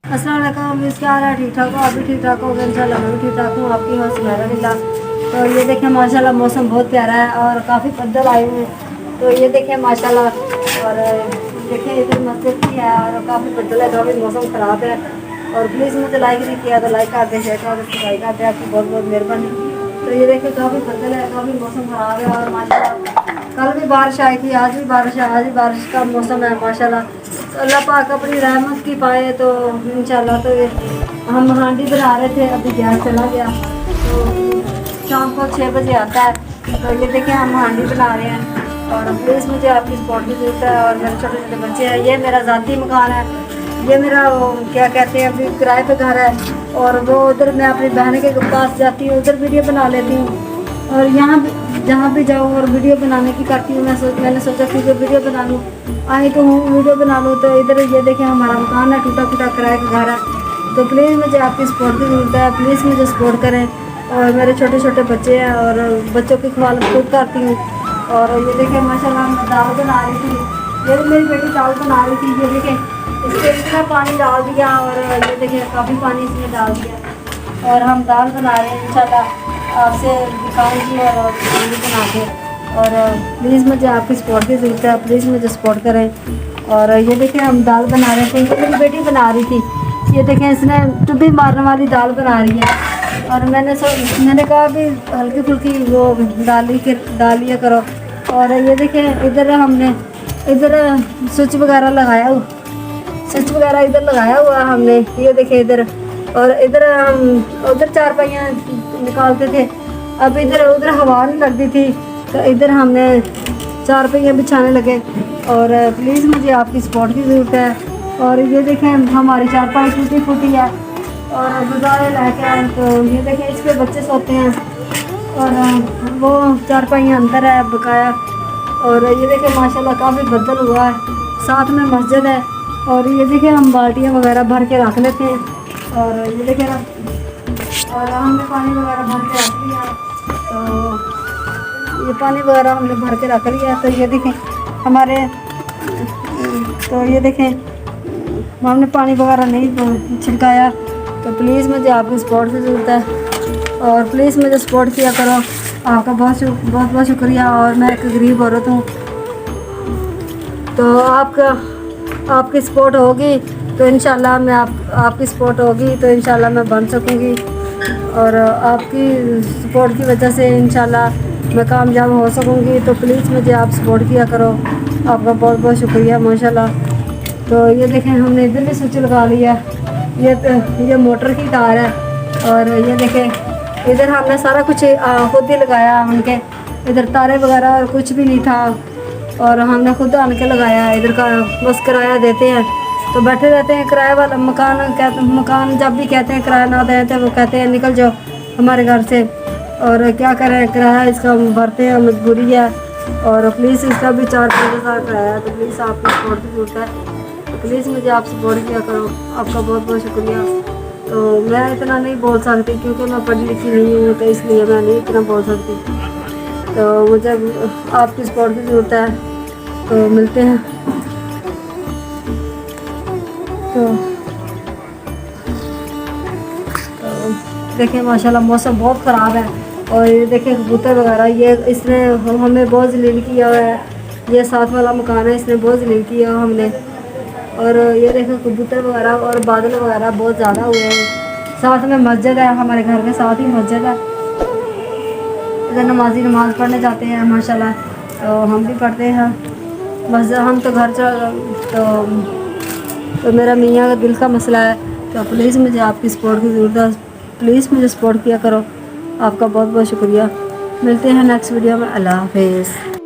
अस्सलाम वालेकुम। क्या हाल है? ठीक ठाक हो? आप भी ठीक ठाक हो? इंशाल्लाह मैं भी ठीक ठाक हूँ। आपकी हौसला मेरा। तो ये देखें माशाल्लाह मौसम बहुत प्यारा है और काफ़ी बदल आए हुए हैं। तो ये देखें माशाल्लाह। और देखें इधर मस्जिद भी है और काफ़ी बदल है, काफ़ी मौसम ख़राब है। और प्लीज़ मुझे लाइक नहीं किया तो लाइक कर दें, शेयर कर दें, सब्सक्राइब कर दें। आपकी बहुत बहुत मेहरबानी। तो ये देखें काफ़ी बदल है, काफ़ी मौसम ख़राब है और माशाल्लाह कल भी बारिश आई थी, आज भी बारिश है, आज भी बारिश का मौसम है माशाल्लाह। तो अल्लाह पाक अपनी रहमत की पाए तो इंशाल्लाह। तो ये हम हांडी बना रहे थे, अभी गैस चला गया तो शाम को 6 बजे आता है। तो ये देखें हम हांडी बना रहे हैं और प्लीज़ मुझे आपकी सपोर्ट की ज़रूरत है। और मेरे छोटे छोटे बच्चे हैं, ये मेरा ज़ाती मकान है, ये मेरा क्या कहते हैं अभी किराए पे घर है। और वो उधर मैं अपनी बहन के पास जाती हूँ, उधर वीडियो बना लेती हूँ। और यहाँ जहाँ भी जाऊँ और वीडियो बनाने की करती हूँ। मैंने सोचा कि जो वीडियो बना लूँ, आई तो हूँ वीडियो बना लूँ। तो इधर ये देखें हमारा मकान है, टूटा फूटा किराए का घर है। तो प्लीज़ मुझे आपकी सपोर्ट की ज़रूरत है, प्लीज़ मुझे सपोर्ट करें। और मेरे छोटे छोटे बच्चे हैं और बच्चों की ख्वाल खुद करती हूँ। और ये देखें माशाल्लाह मैं दाल बना रही थी, ये भी मेरी बेटी दाल बना रही थी। ये देखें इसके इतना पानी डाल दिया और ये देखें काफ़ी पानी इसमें डाल दिया और हम दाल बना रहे हैं इंशाल्लाह। आपसे दिखाऊंगी और खाना बना के। और प्लीज़ मुझे आपकी सपोर्ट की ज़रूरत है, प्लीज़ मुझे सपोर्ट करें। और ये देखें हम दाल बना रहे थे, ये मेरी बेटी बना रही थी। ये देखें इसने टुब्बी मारने वाली दाल बना रही है। और मैंने कहा कि हल्की फुल्की वो डाल लिया करो। और ये देखें इधर हमने स्विच वगैरह इधर लगाया हुआ हमने। ये देखें इधर, और इधर हम उधर चारपाइयाँ निकालते थे, अब इधर उधर हवा नहीं लगती थी तो इधर हमने चारपाइयाँ बिछाने लगे। और प्लीज़ मुझे आपकी सपोर्ट की ज़रूरत है। और ये देखें हमारी चारपाई टूटी फूटी है और गुजारे लेके आए। तो ये देखें इस पर बच्चे सोते हैं और वो चारपाइयाँ अंदर है बकाया। और ये देखें माशाल्लाह काफ़ी बदल हुआ है, साथ में मस्जिद है। और ये देखें हम बाल्टियाँ वगैरह भर के रख लेते हैं। और ये देखें ना, और हमने पानी वगैरह भर के रख लिया। तो ये पानी वगैरह हमने भर के रख लिया। तो ये देखें ये देखें हमने पानी वगैरह नहीं छिड़काया। तो प्लीज़ मुझे आपकी सपोर्ट की ज़रूरत है और प्लीज़ मुझे सपोर्ट किया करो। आपका बहुत बहुत शुक्रिया। और मैं एक गरीब औरत हूँ, तो आपकी सपोर्ट होगी तो इंशाल्लाह मैं आपकी सपोर्ट होगी तो इंशाल्लाह मैं बन सकूँगी। और आपकी सपोर्ट की वजह से इंशाल्लाह मैं कामयाब हो सकूँगी। तो प्लीज़ मुझे आप सपोर्ट किया करो। आपका बहुत बहुत शुक्रिया माशाल्लाह। तो ये देखें हमने इधर भी स्विच लगा लिया, ये मोटर की तार है। और ये देखें इधर हमने सारा कुछ खुद ही लगाया, उनके इधर तारे वगैरह और कुछ भी नहीं था और हमने खुद आन के लगाया। इधर का बस किराया देते हैं तो बैठे रहते हैं। किराए वाला मकान जब भी कहते हैं किराया ना दें तो वो कहते हैं निकल जाओ हमारे घर से। और क्या करें, किराया इसका भरते हैं, मजबूरी है। और प्लीज़ इसका भी 4-5 हज़ार किराया है। तो प्लीज़ आपकी सपोर्ट की ज़रूरत है, तो प्लीज़ मुझे आप सपोर्ट किया करो। आपका बहुत बहुत शुक्रिया। तो मैं इतना नहीं बोल सकती क्योंकि मैं पढ़ी लिखी नहीं हूँ, तो इसलिए मैं नहीं इतना बोल सकती। तो मुझे आपकी सपोर्ट की ज़रूरत है। तो मिलते हैं। तो देखें माशाल्लाह मौसम बहुत ख़राब है। और ये देखें कबूतर वगैरह, ये इसने हमें बहुत जलील किया हुआ है। ये साथ वाला मकान है, इसने बहुत जलील किया हमने। और ये देखें कबूतर वगैरह और बादल वगैरह बहुत ज़्यादा हुए हैं। साथ में मस्जिद है, हमारे घर के साथ ही मस्जिद है। इधर नमाजी नमाज़ पढ़ने जाते हैं माशाल्लाह, तो हम भी पढ़ते हैं। बस हम तो घर तो मेरा मियाँ का दिल का मसला है। तो प्लीज़ मुझे आपकी सपोर्ट की ज़रूरत है, प्लीज़ मुझे सपोर्ट किया करो। आपका बहुत बहुत शुक्रिया। मिलते हैं नेक्स्ट वीडियो में। अल्लाह हाफ़िज़।